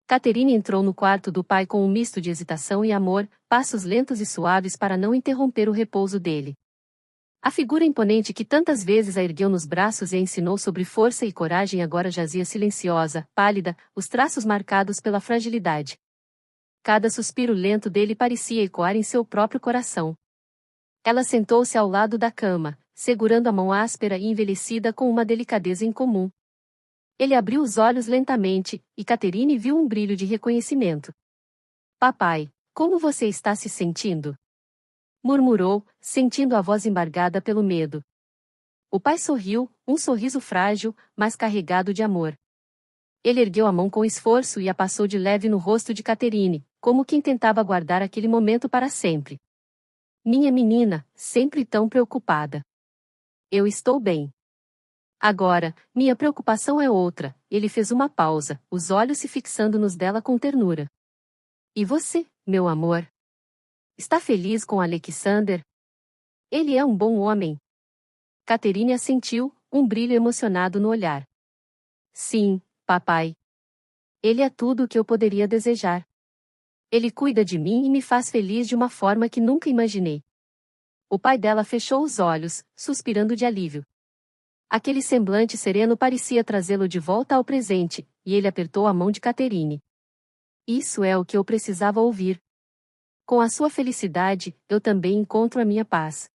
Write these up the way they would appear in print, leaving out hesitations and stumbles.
Caterine entrou no quarto do pai com um misto de hesitação e amor, passos lentos e suaves para não interromper o repouso dele. A figura imponente que tantas vezes a ergueu nos braços e a ensinou sobre força e coragem agora jazia silenciosa, pálida, os traços marcados pela fragilidade. Cada suspiro lento dele parecia ecoar em seu próprio coração. Ela sentou-se ao lado da cama, segurando a mão áspera e envelhecida com uma delicadeza incomum. Ele abriu os olhos lentamente, e Caterine viu um brilho de reconhecimento. Papai, como você está se sentindo? Murmurou, sentindo a voz embargada pelo medo. O pai sorriu, um sorriso frágil, mas carregado de amor. Ele ergueu a mão com esforço e a passou de leve no rosto de Caterine, como quem tentava guardar aquele momento para sempre. Minha menina, sempre tão preocupada. Eu estou bem. Agora, minha preocupação é outra. Ele fez uma pausa, os olhos se fixando nos dela com ternura. E você, meu amor? Está feliz com Alexander? Ele é um bom homem. Caterine assentiu, um brilho emocionado no olhar. Sim, papai. Ele é tudo o que eu poderia desejar. Ele cuida de mim e me faz feliz de uma forma que nunca imaginei. O pai dela fechou os olhos, suspirando de alívio. Aquele semblante sereno parecia trazê-lo de volta ao presente, e ele apertou a mão de Caterine. Isso é o que eu precisava ouvir. Com a sua felicidade, eu também encontro a minha paz.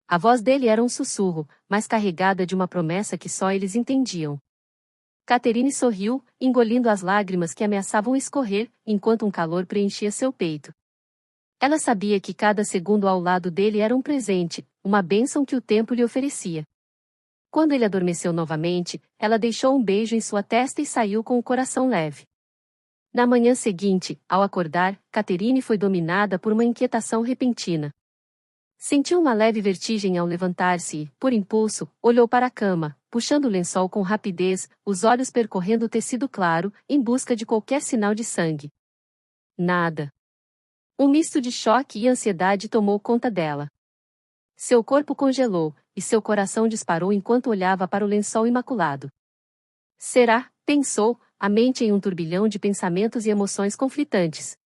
A voz dele era um sussurro, mas carregada de uma promessa que só eles entendiam. Caterine sorriu, engolindo as lágrimas que ameaçavam escorrer, enquanto um calor preenchia seu peito. Ela sabia que cada segundo ao lado dele era um presente, uma bênção que o tempo lhe oferecia. Quando ele adormeceu novamente, ela deixou um beijo em sua testa e saiu com o coração leve. Na manhã seguinte, ao acordar, Caterine foi dominada por uma inquietação repentina. Sentiu uma leve vertigem ao levantar-se e, por impulso, olhou para a cama, puxando o lençol com rapidez, os olhos percorrendo o tecido claro, em busca de qualquer sinal de sangue. Nada. Um misto de choque e ansiedade tomou conta dela. Seu corpo congelou, e seu coração disparou enquanto olhava para o lençol imaculado. Será, pensou, a mente em um turbilhão de pensamentos e emoções conflitantes.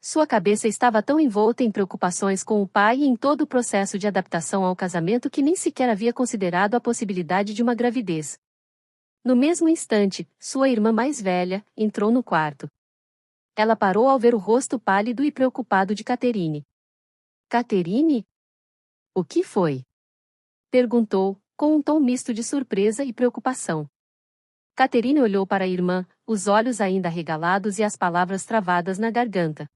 Sua cabeça estava tão envolta em preocupações com o pai e em todo o processo de adaptação ao casamento que nem sequer havia considerado a possibilidade de uma gravidez. No mesmo instante, sua irmã mais velha entrou no quarto. Ela parou ao ver o rosto pálido e preocupado de Caterine. Caterine? O que foi? Perguntou, com um tom misto de surpresa e preocupação. Caterine olhou para a irmã, os olhos ainda arregalados e as palavras travadas na garganta.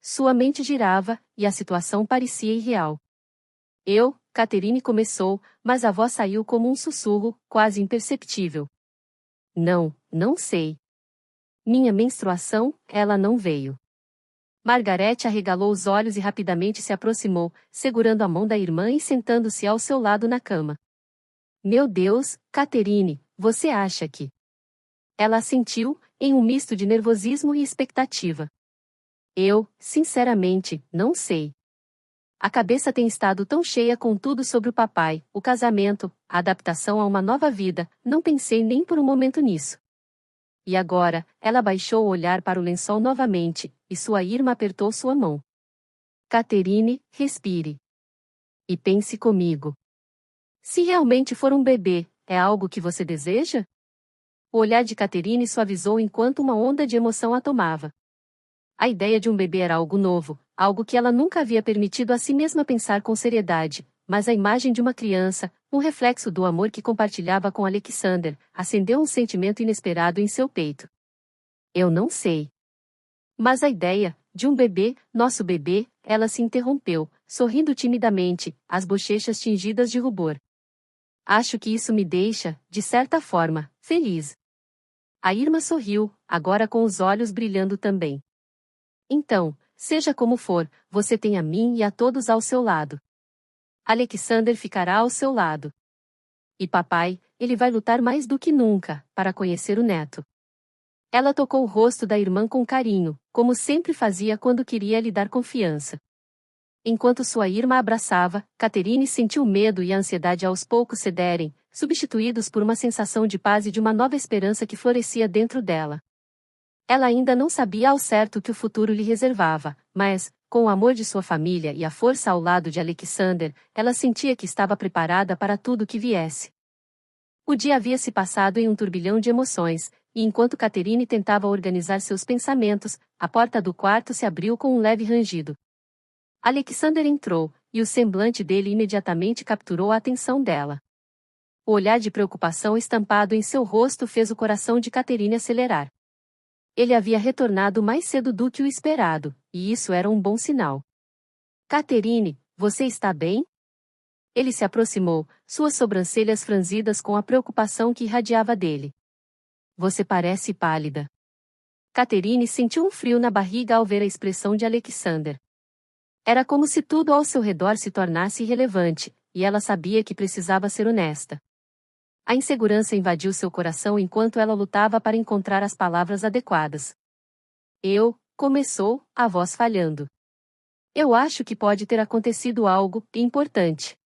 Sua mente girava, e a situação parecia irreal. Caterine começou, mas a voz saiu como um sussurro, quase imperceptível. Não sei. Minha menstruação, ela não veio. Margarete arregalou os olhos e rapidamente se aproximou, segurando a mão da irmã e sentando-se ao seu lado na cama. Meu Deus, Caterine, você acha que... Ela assentiu, em um misto de nervosismo e expectativa. Sinceramente, não sei. A cabeça tem estado tão cheia com tudo sobre o papai, o casamento, a adaptação a uma nova vida, não pensei nem por um momento nisso. E agora, ela baixou o olhar para o lençol novamente, e sua irmã apertou sua mão. Caterine, respire. E pense comigo. Se realmente for um bebê, é algo que você deseja? O olhar de Caterine suavizou enquanto uma onda de emoção a tomava. A ideia de um bebê era algo novo, algo que ela nunca havia permitido a si mesma pensar com seriedade, mas a imagem de uma criança, um reflexo do amor que compartilhava com Alexander, acendeu um sentimento inesperado em seu peito. Eu não sei. Mas a ideia, de um bebê, nosso bebê, ela se interrompeu, sorrindo timidamente, as bochechas tingidas de rubor. Acho que isso me deixa, de certa forma, feliz. A irmã sorriu, agora com os olhos brilhando também. Então, seja como for, você tem a mim e a todos ao seu lado. Alexander ficará ao seu lado. E papai, ele vai lutar mais do que nunca, para conhecer o neto. Ela tocou o rosto da irmã com carinho, como sempre fazia quando queria lhe dar confiança. Enquanto sua irmã a abraçava, Caterine sentiu o medo e a ansiedade aos poucos cederem, substituídos por uma sensação de paz e de uma nova esperança que florescia dentro dela. Ela ainda não sabia ao certo o que o futuro lhe reservava, mas, com o amor de sua família e a força ao lado de Alexander, ela sentia que estava preparada para tudo o que viesse. O dia havia se passado em um turbilhão de emoções, e enquanto Catherine tentava organizar seus pensamentos, a porta do quarto se abriu com um leve rangido. Alexander entrou, e o semblante dele imediatamente capturou a atenção dela. O olhar de preocupação estampado em seu rosto fez o coração de Catherine acelerar. Ele havia retornado mais cedo do que o esperado, e isso era um bom sinal. Catherine, você está bem? Ele se aproximou, suas sobrancelhas franzidas com a preocupação que irradiava dele. Você parece pálida. Catherine sentiu um frio na barriga ao ver a expressão de Alexander. Era como se tudo ao seu redor se tornasse irrelevante, e ela sabia que precisava ser honesta. A insegurança invadiu seu coração enquanto ela lutava para encontrar as palavras adequadas. Começou, a voz falhando. Eu acho que pode ter acontecido algo importante.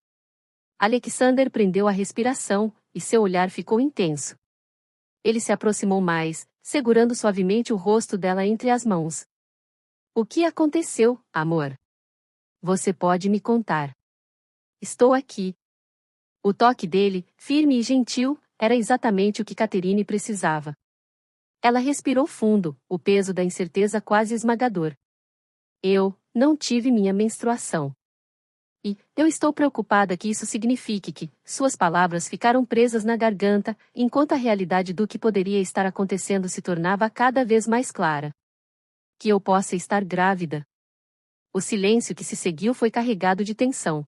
Alexander prendeu a respiração, e seu olhar ficou intenso. Ele se aproximou mais, segurando suavemente o rosto dela entre as mãos. O que aconteceu, amor? Você pode me contar. Estou aqui. O toque dele, firme e gentil, era exatamente o que Catherine precisava. Ela respirou fundo, o peso da incerteza quase esmagador. Eu não tive minha menstruação. E eu estou preocupada que isso signifique que suas palavras ficaram presas na garganta, enquanto a realidade do que poderia estar acontecendo se tornava cada vez mais clara. Que eu possa estar grávida. O silêncio que se seguiu foi carregado de tensão.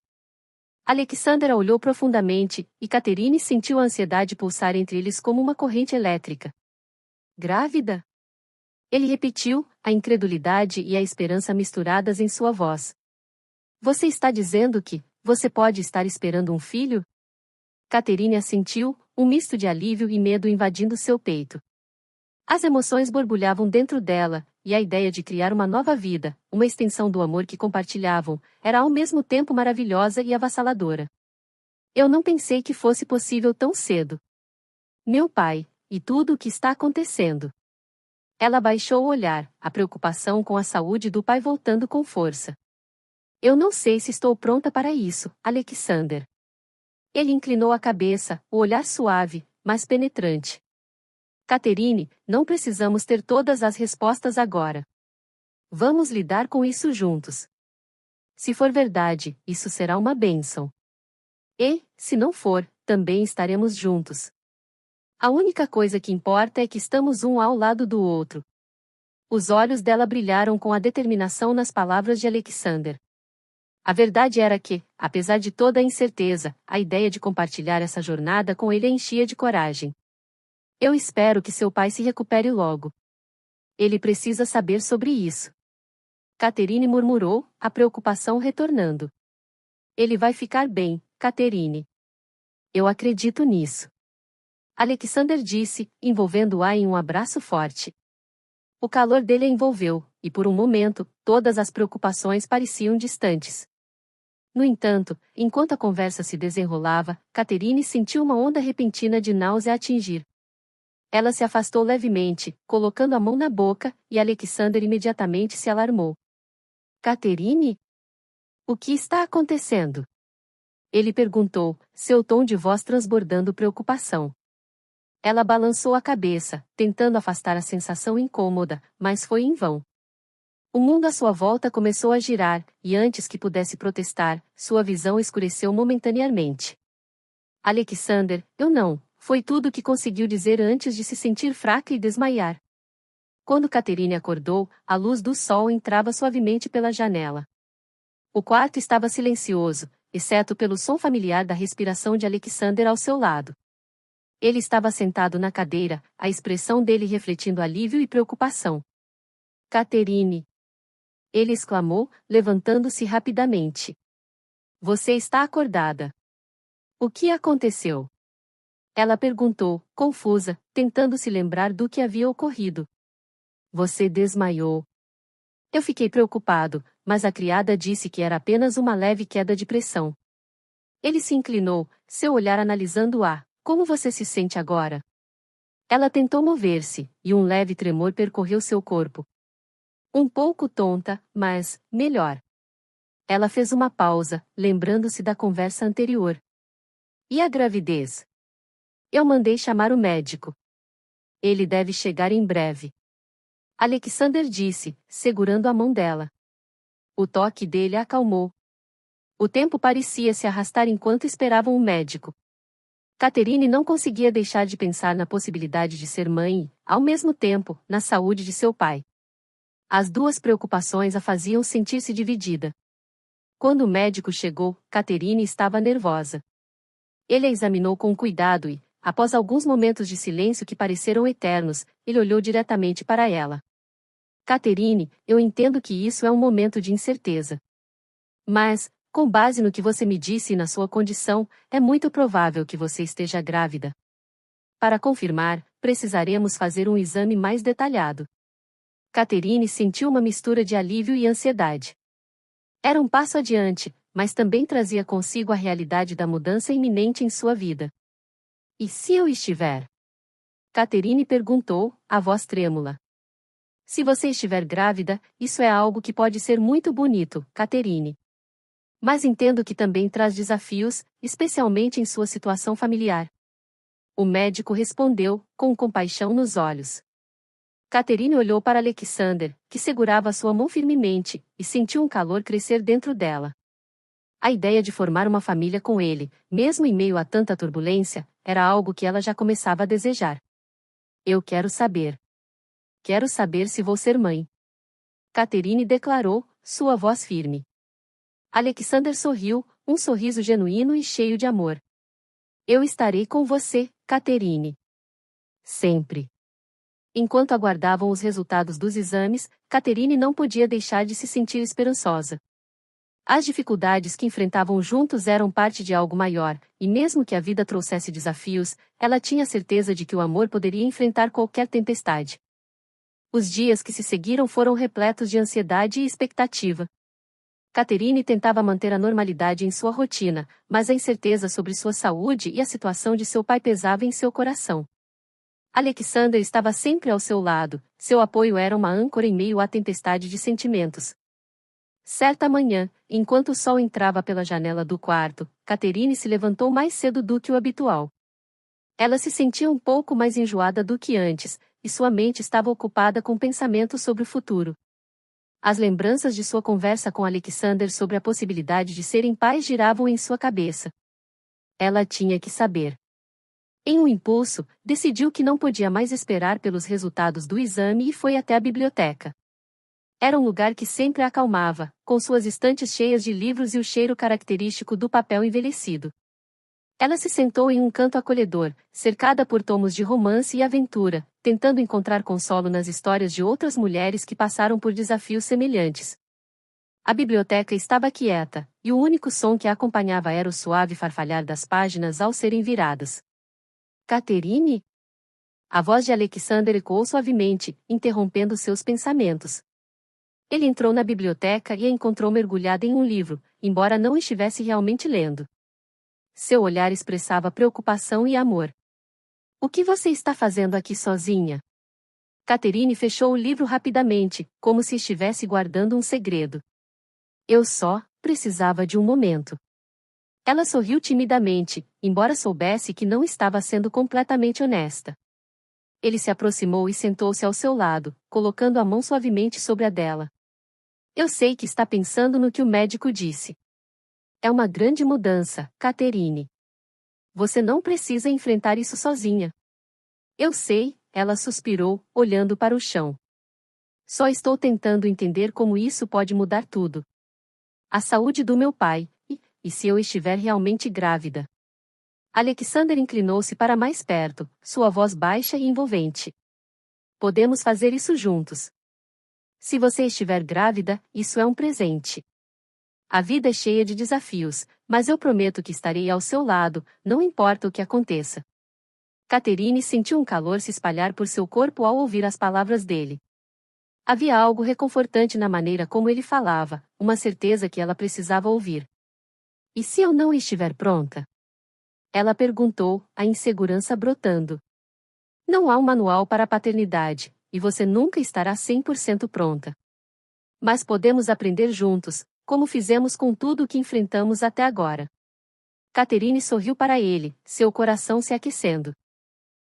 Alexander a olhou profundamente, e Catherine sentiu a ansiedade pulsar entre eles como uma corrente elétrica. Grávida? Ele repetiu, a incredulidade e a esperança misturadas em sua voz. Você está dizendo que você pode estar esperando um filho? Catherine assentiu, um misto de alívio e medo invadindo seu peito. As emoções borbulhavam dentro dela, e a ideia de criar uma nova vida, uma extensão do amor que compartilhavam, era ao mesmo tempo maravilhosa e avassaladora. Eu não pensei que fosse possível tão cedo. Meu pai, e tudo o que está acontecendo. Ela baixou o olhar, a preocupação com a saúde do pai voltando com força. Eu não sei se estou pronta para isso, Alexander. Ele inclinou a cabeça, o olhar suave, mas penetrante. Catherine, não precisamos ter todas as respostas agora. Vamos lidar com isso juntos. Se for verdade, isso será uma bênção. E, se não for, também estaremos juntos. A única coisa que importa é que estamos um ao lado do outro. Os olhos dela brilharam com a determinação nas palavras de Alexander. A verdade era que, apesar de toda a incerteza, a ideia de compartilhar essa jornada com ele a enchia de coragem. Eu espero que seu pai se recupere logo. Ele precisa saber sobre isso. Catherine murmurou, a preocupação retornando. Ele vai ficar bem, Catherine. Eu acredito nisso. Alexander disse, envolvendo-a em um abraço forte. O calor dele a envolveu, e por um momento, todas as preocupações pareciam distantes. No entanto, enquanto a conversa se desenrolava, Catherine sentiu uma onda repentina de náusea a atingir. Ela se afastou levemente, colocando a mão na boca, e Alexander imediatamente se alarmou. Catherine? O que está acontecendo? Ele perguntou, seu tom de voz transbordando preocupação. Ela balançou a cabeça, tentando afastar a sensação incômoda, mas foi em vão. O mundo à sua volta começou a girar, e antes que pudesse protestar, sua visão escureceu momentaneamente. Alexander, eu não, foi tudo o que conseguiu dizer antes de se sentir fraca e desmaiar. Quando Catherine acordou, a luz do sol entrava suavemente pela janela. O quarto estava silencioso, exceto pelo som familiar da respiração de Alexander ao seu lado. Ele estava sentado na cadeira, a expressão dele refletindo alívio e preocupação. Catherine! Ele exclamou, levantando-se rapidamente. Você está acordada. O que aconteceu? Ela perguntou, confusa, tentando se lembrar do que havia ocorrido. Você desmaiou. Eu fiquei preocupado, mas a criada disse que era apenas uma leve queda de pressão. Ele se inclinou, seu olhar analisando-a. Como você se sente agora? Ela tentou mover-se, e um leve tremor percorreu seu corpo. Um pouco tonta, mas melhor. Ela fez uma pausa, lembrando-se da conversa anterior. E a gravidez? Eu mandei chamar o médico. Ele deve chegar em breve. Alexander disse, segurando a mão dela. O toque dele a acalmou. O tempo parecia se arrastar enquanto esperavam o médico. Catherine não conseguia deixar de pensar na possibilidade de ser mãe e, ao mesmo tempo, na saúde de seu pai. As duas preocupações a faziam sentir-se dividida. Quando o médico chegou, Catherine estava nervosa. Ele a examinou com cuidado e, após alguns momentos de silêncio que pareceram eternos, ele olhou diretamente para ela. Catherine, eu entendo que isso é um momento de incerteza. Mas, com base no que você me disse e na sua condição, é muito provável que você esteja grávida. Para confirmar, precisaremos fazer um exame mais detalhado. Catherine sentiu uma mistura de alívio e ansiedade. Era um passo adiante, mas também trazia consigo a realidade da mudança iminente em sua vida. E se eu estiver? Catherine perguntou, a voz trêmula. Se você estiver grávida, isso é algo que pode ser muito bonito, Catherine. Mas entendo que também traz desafios, especialmente em sua situação familiar. O médico respondeu, com compaixão nos olhos. Catherine olhou para Alexander, que segurava sua mão firmemente, e sentiu um calor crescer dentro dela. A ideia de formar uma família com ele, mesmo em meio a tanta turbulência, era algo que ela já começava a desejar. Eu quero saber. Quero saber se vou ser mãe. Catherine declarou, sua voz firme. Alexander sorriu, um sorriso genuíno e cheio de amor. Eu estarei com você, Catherine. Sempre. Enquanto aguardavam os resultados dos exames, Catherine não podia deixar de se sentir esperançosa. As dificuldades que enfrentavam juntos eram parte de algo maior, e mesmo que a vida trouxesse desafios, ela tinha certeza de que o amor poderia enfrentar qualquer tempestade. Os dias que se seguiram foram repletos de ansiedade e expectativa. Catherine tentava manter a normalidade em sua rotina, mas a incerteza sobre sua saúde e a situação de seu pai pesava em seu coração. Alexander estava sempre ao seu lado, seu apoio era uma âncora em meio à tempestade de sentimentos. Certa manhã, enquanto o sol entrava pela janela do quarto, Catherine se levantou mais cedo do que o habitual. Ela se sentia um pouco mais enjoada do que antes, e sua mente estava ocupada com pensamentos sobre o futuro. As lembranças de sua conversa com Alexander sobre a possibilidade de serem pais giravam em sua cabeça. Ela tinha que saber. Em um impulso, decidiu que não podia mais esperar pelos resultados do exame e foi até a biblioteca. Era um lugar que sempre a acalmava, com suas estantes cheias de livros e o cheiro característico do papel envelhecido. Ela se sentou em um canto acolhedor, cercada por tomos de romance e aventura, tentando encontrar consolo nas histórias de outras mulheres que passaram por desafios semelhantes. A biblioteca estava quieta, e o único som que a acompanhava era o suave farfalhar das páginas ao serem viradas. Catherine? A voz de Alexander ecoou suavemente, interrompendo seus pensamentos. Ele entrou na biblioteca e a encontrou mergulhada em um livro, embora não estivesse realmente lendo. Seu olhar expressava preocupação e amor. O que você está fazendo aqui sozinha? Catherine fechou o livro rapidamente, como se estivesse guardando um segredo. Eu só precisava de um momento. Ela sorriu timidamente, embora soubesse que não estava sendo completamente honesta. Ele se aproximou e sentou-se ao seu lado, colocando a mão suavemente sobre a dela. Eu sei que está pensando no que o médico disse. É uma grande mudança, Catherine. Você não precisa enfrentar isso sozinha. Eu sei, ela suspirou, olhando para o chão. Só estou tentando entender como isso pode mudar tudo. A saúde do meu pai, e se eu estiver realmente grávida. Alexander inclinou-se para mais perto, sua voz baixa e envolvente. Podemos fazer isso juntos. Se você estiver grávida, isso é um presente. A vida é cheia de desafios, mas eu prometo que estarei ao seu lado, não importa o que aconteça. Catherine sentiu um calor se espalhar por seu corpo ao ouvir as palavras dele. Havia algo reconfortante na maneira como ele falava, uma certeza que ela precisava ouvir. E se eu não estiver pronta? Ela perguntou, a insegurança brotando. Não há um manual para a paternidade, e você nunca estará 100% pronta. Mas podemos aprender juntos, como fizemos com tudo o que enfrentamos até agora. Catherine sorriu para ele, seu coração se aquecendo.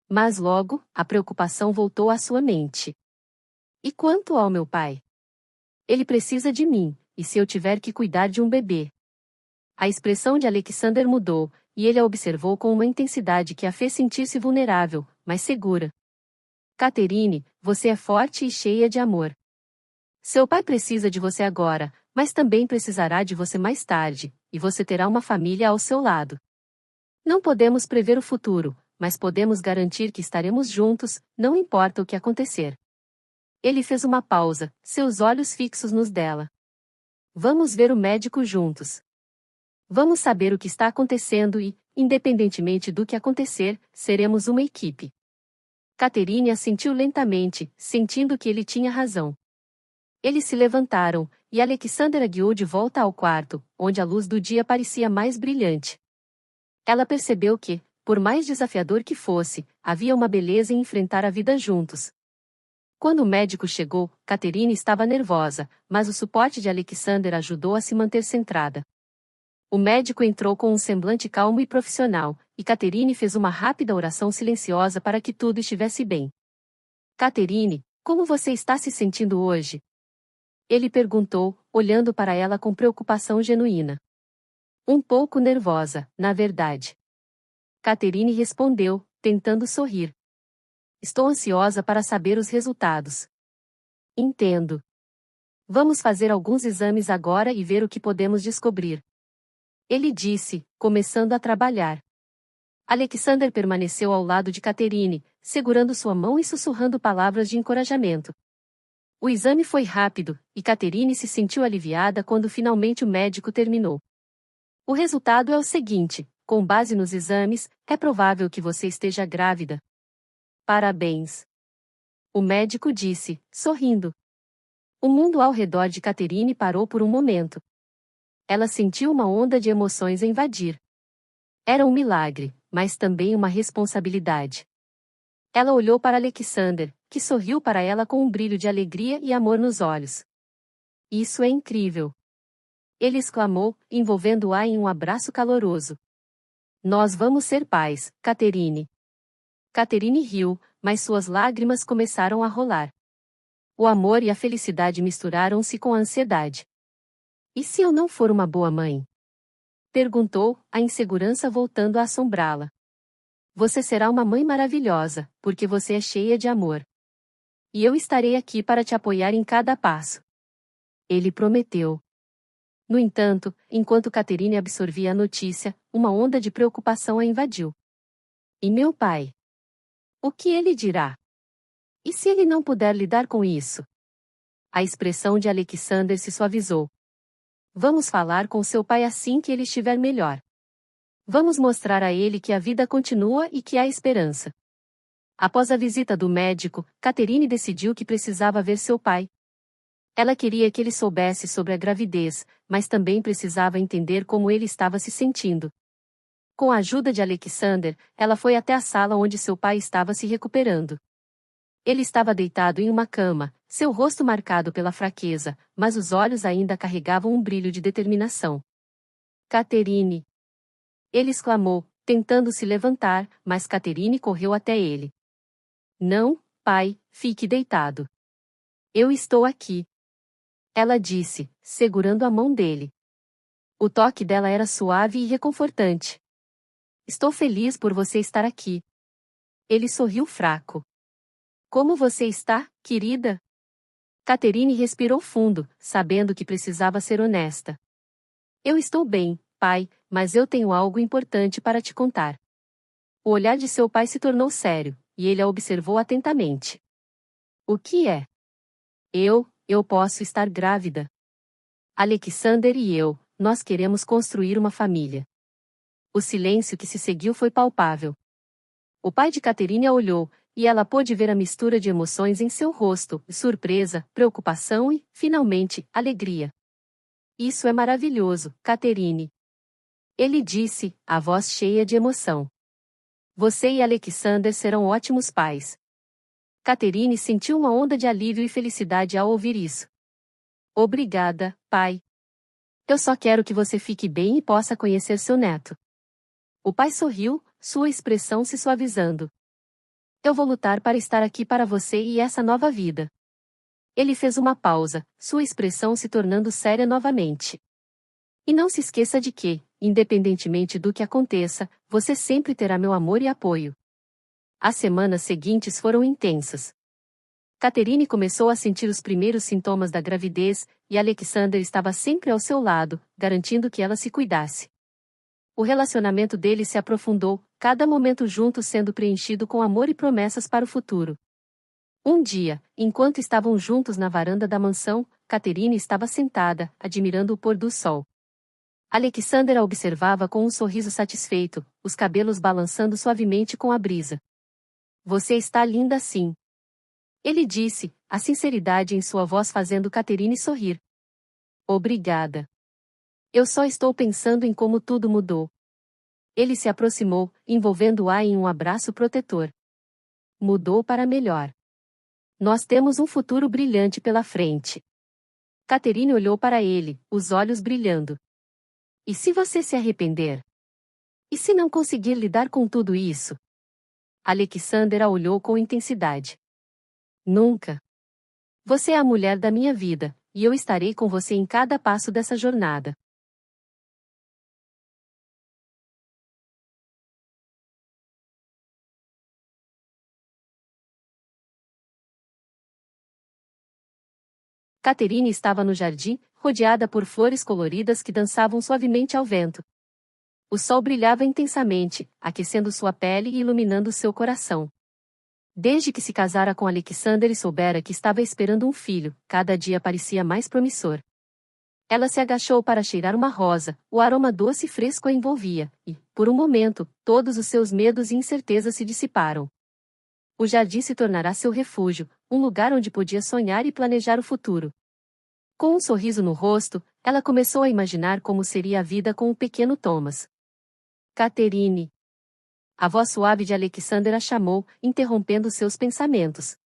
Mas logo, a preocupação voltou à sua mente. E quanto ao meu pai? Ele precisa de mim, e se eu tiver que cuidar de um bebê? A expressão de Alexander mudou, e ele a observou com uma intensidade que a fez sentir-se vulnerável, mas segura. Catherine, você é forte e cheia de amor. Seu pai precisa de você agora, mas também precisará de você mais tarde, e você terá uma família ao seu lado. Não podemos prever o futuro, mas podemos garantir que estaremos juntos, não importa o que acontecer. Ele fez uma pausa, seus olhos fixos nos dela. Vamos ver o médico juntos. Vamos saber o que está acontecendo e, independentemente do que acontecer, seremos uma equipe. Catherine assentiu lentamente, sentindo que ele tinha razão. Eles se levantaram, e Alexander a guiou de volta ao quarto, onde a luz do dia parecia mais brilhante. Ela percebeu que, por mais desafiador que fosse, havia uma beleza em enfrentar a vida juntos. Quando o médico chegou, Catherine estava nervosa, mas o suporte de Alexander ajudou a se manter centrada. O médico entrou com um semblante calmo e profissional, e Catherine fez uma rápida oração silenciosa para que tudo estivesse bem. Catherine, como você está se sentindo hoje? Ele perguntou, olhando para ela com preocupação genuína. Um pouco nervosa, na verdade. Catherine respondeu, tentando sorrir. Estou ansiosa para saber os resultados. Entendo. Vamos fazer alguns exames agora e ver o que podemos descobrir. Ele disse, começando a trabalhar. Alexander permaneceu ao lado de Catherine, segurando sua mão e sussurrando palavras de encorajamento. O exame foi rápido, e Catherine se sentiu aliviada quando finalmente o médico terminou. O resultado é o seguinte: com base nos exames, é provável que você esteja grávida. Parabéns. O médico disse, sorrindo. O mundo ao redor de Catherine parou por um momento. Ela sentiu uma onda de emoções a invadir. Era um milagre, mas também uma responsabilidade. Ela olhou para Alexander, que sorriu para ela com um brilho de alegria e amor nos olhos. Isso é incrível! Ele exclamou, envolvendo-a em um abraço caloroso. Nós vamos ser pais, Catherine. Catherine riu, mas suas lágrimas começaram a rolar. O amor e a felicidade misturaram-se com a ansiedade. E se eu não for uma boa mãe? Perguntou, a insegurança voltando a assombrá-la. Você será uma mãe maravilhosa, porque você é cheia de amor. E eu estarei aqui para te apoiar em cada passo. Ele prometeu. No entanto, enquanto Catherine absorvia a notícia, uma onda de preocupação a invadiu. E meu pai? O que ele dirá? E se ele não puder lidar com isso? A expressão de Alexander se suavizou. Vamos falar com seu pai assim que ele estiver melhor. Vamos mostrar a ele que a vida continua e que há esperança. Após a visita do médico, Catherine decidiu que precisava ver seu pai. Ela queria que ele soubesse sobre a gravidez, mas também precisava entender como ele estava se sentindo. Com a ajuda de Alexander, ela foi até a sala onde seu pai estava se recuperando. Ele estava deitado em uma cama, seu rosto marcado pela fraqueza, mas os olhos ainda carregavam um brilho de determinação. Catherine! Ele exclamou, tentando se levantar, mas Catherine correu até ele. Não, pai, fique deitado. Eu estou aqui. Ela disse, segurando a mão dele. O toque dela era suave e reconfortante. Estou feliz por você estar aqui. Ele sorriu fraco. Como você está, querida? Catherine respirou fundo, sabendo que precisava ser honesta. Eu estou bem, pai, mas eu tenho algo importante para te contar. O olhar de seu pai se tornou sério, e ele a observou atentamente. O que é? Eu posso estar grávida. Alexander e eu, nós queremos construir uma família. O silêncio que se seguiu foi palpável. O pai de Catherine a olhou, e ela pôde ver a mistura de emoções em seu rosto, surpresa, preocupação e, finalmente, alegria. Isso é maravilhoso, Catherine. Ele disse, a voz cheia de emoção. Você e Alexander serão ótimos pais. Catherine sentiu uma onda de alívio e felicidade ao ouvir isso. Obrigada, pai. Eu só quero que você fique bem e possa conhecer seu neto. O pai sorriu, sua expressão se suavizando. Eu vou lutar para estar aqui para você e essa nova vida. Ele fez uma pausa, sua expressão se tornando séria novamente. E não se esqueça de que, independentemente do que aconteça, você sempre terá meu amor e apoio. As semanas seguintes foram intensas. Catherine começou a sentir os primeiros sintomas da gravidez, e Alexander estava sempre ao seu lado, garantindo que ela se cuidasse. O relacionamento deles se aprofundou, cada momento juntos sendo preenchido com amor e promessas para o futuro. Um dia, enquanto estavam juntos na varanda da mansão, Catherine estava sentada, admirando o pôr do sol. Alexander a observava com um sorriso satisfeito, os cabelos balançando suavemente com a brisa. Você está linda assim. Ele disse, a sinceridade em sua voz fazendo Catherine sorrir. Obrigada. Eu só estou pensando em como tudo mudou. Ele se aproximou, envolvendo-a em um abraço protetor. Mudou para melhor. Nós temos um futuro brilhante pela frente. Catherine olhou para ele, os olhos brilhando. E se você se arrepender? E se não conseguir lidar com tudo isso? Alexander a olhou com intensidade. Nunca. Você é a mulher da minha vida, e eu estarei com você em cada passo dessa jornada. Catherine estava no jardim, rodeada por flores coloridas que dançavam suavemente ao vento. O sol brilhava intensamente, aquecendo sua pele e iluminando seu coração. Desde que se casara com Alexander e soubera que estava esperando um filho, cada dia parecia mais promissor. Ela se agachou para cheirar uma rosa, o aroma doce e fresco a envolvia, e, por um momento, todos os seus medos e incertezas se dissiparam. O jardim se tornará seu refúgio, um lugar onde podia sonhar e planejar o futuro. Com um sorriso no rosto, ela começou a imaginar como seria a vida com o pequeno Thomas. Catherine. A voz suave de Alexander a chamou, interrompendo seus pensamentos.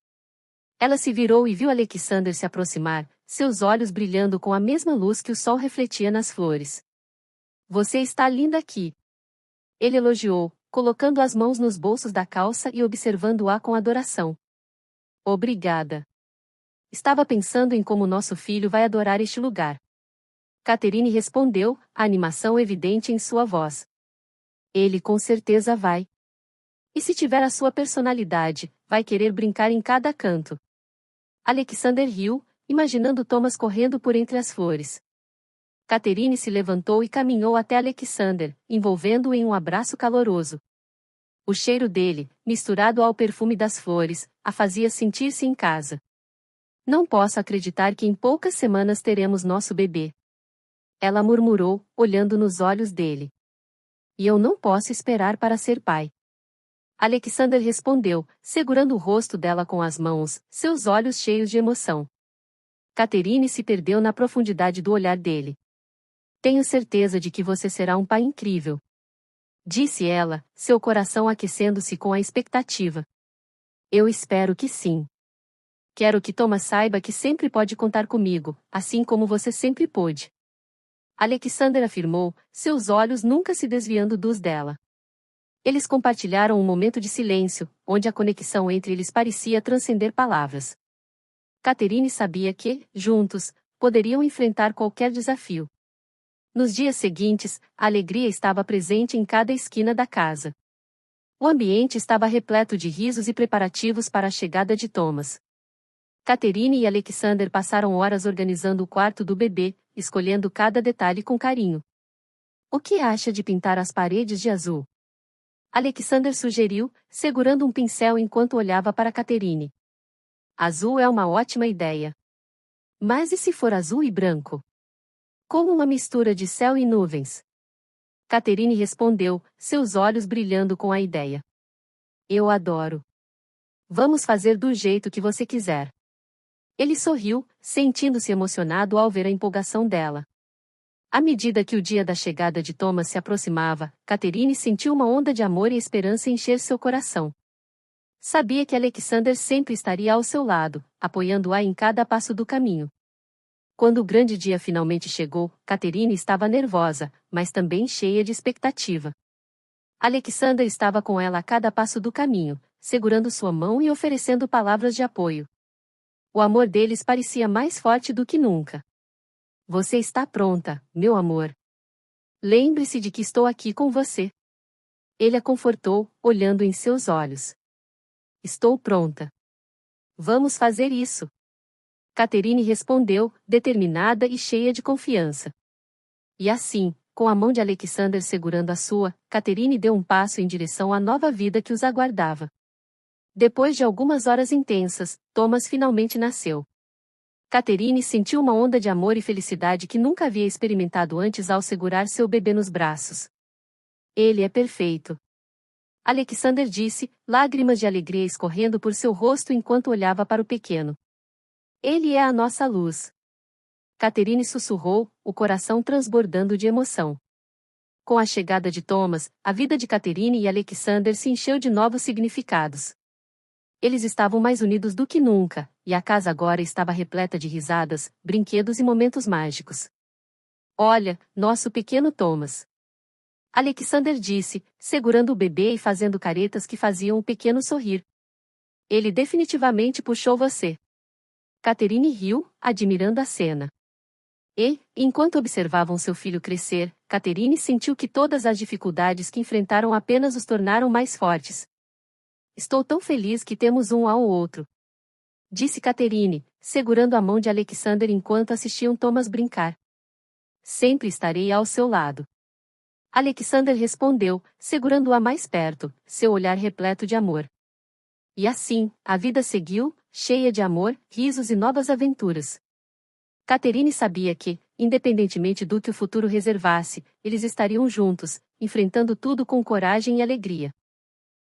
Ela se virou e viu Alexander se aproximar, seus olhos brilhando com a mesma luz que o sol refletia nas flores. Você está linda aqui. Ele elogiou, colocando as mãos nos bolsos da calça e observando-a com adoração. Obrigada. Estava pensando em como nosso filho vai adorar este lugar. Catherine respondeu, a animação evidente em sua voz. Ele com certeza vai. E se tiver a sua personalidade, vai querer brincar em cada canto. Alexander riu, imaginando Thomas correndo por entre as flores. Catherine se levantou e caminhou até Alexander, envolvendo-o em um abraço caloroso. O cheiro dele, misturado ao perfume das flores, a fazia sentir-se em casa. Não posso acreditar que em poucas semanas teremos nosso bebê. Ela murmurou, olhando nos olhos dele. E eu não posso esperar para ser pai. Alexander respondeu, segurando o rosto dela com as mãos, seus olhos cheios de emoção. Catherine se perdeu na profundidade do olhar dele. Tenho certeza de que você será um pai incrível. Disse ela, seu coração aquecendo-se com a expectativa. Eu espero que sim. Quero que Thomas saiba que sempre pode contar comigo, assim como você sempre pôde. Alexander afirmou, seus olhos nunca se desviando dos dela. Eles compartilharam um momento de silêncio, onde a conexão entre eles parecia transcender palavras. Catherine sabia que, juntos, poderiam enfrentar qualquer desafio. Nos dias seguintes, a alegria estava presente em cada esquina da casa. O ambiente estava repleto de risos e preparativos para a chegada de Thomas. Catherine e Alexander passaram horas organizando o quarto do bebê, escolhendo cada detalhe com carinho. O que acha de pintar as paredes de azul? Alexander sugeriu, segurando um pincel enquanto olhava para Catherine. Azul é uma ótima ideia. Mas e se for azul e branco? Como uma mistura de céu e nuvens? Catherine respondeu, seus olhos brilhando com a ideia. Eu adoro. Vamos fazer do jeito que você quiser. Ele sorriu, sentindo-se emocionado ao ver a empolgação dela. À medida que o dia da chegada de Thomas se aproximava, Catherine sentiu uma onda de amor e esperança encher seu coração. Sabia que Alexander sempre estaria ao seu lado, apoiando-a em cada passo do caminho. Quando o grande dia finalmente chegou, Catherine estava nervosa, mas também cheia de expectativa. Alexander estava com ela a cada passo do caminho, segurando sua mão e oferecendo palavras de apoio. O amor deles parecia mais forte do que nunca. Você está pronta, meu amor. Lembre-se de que estou aqui com você. Ele a confortou, olhando em seus olhos. Estou pronta. Vamos fazer isso. Catherine respondeu, determinada e cheia de confiança. E assim, com a mão de Alexander segurando a sua, Catherine deu um passo em direção à nova vida que os aguardava. Depois de algumas horas intensas, Thomas finalmente nasceu. Catherine sentiu uma onda de amor e felicidade que nunca havia experimentado antes ao segurar seu bebê nos braços. Ele é perfeito. Alexander disse, lágrimas de alegria escorrendo por seu rosto enquanto olhava para o pequeno. Ele é a nossa luz. Catherine sussurrou, o coração transbordando de emoção. Com a chegada de Thomas, a vida de Catherine e Alexander se encheu de novos significados. Eles estavam mais unidos do que nunca, e a casa agora estava repleta de risadas, brinquedos e momentos mágicos. Olha, nosso pequeno Thomas. Alexander disse, segurando o bebê e fazendo caretas que faziam o pequeno sorrir. Ele definitivamente puxou você. Catherine riu, admirando a cena. E, enquanto observavam seu filho crescer, Catherine sentiu que todas as dificuldades que enfrentaram apenas os tornaram mais fortes. Estou tão feliz que temos um ao outro. Disse Catherine, segurando a mão de Alexander enquanto assistiam Thomas brincar. Sempre estarei ao seu lado. Alexander respondeu, segurando-a mais perto, seu olhar repleto de amor. E assim, a vida seguiu, cheia de amor, risos e novas aventuras. Catherine sabia que, independentemente do que o futuro reservasse, eles estariam juntos, enfrentando tudo com coragem e alegria.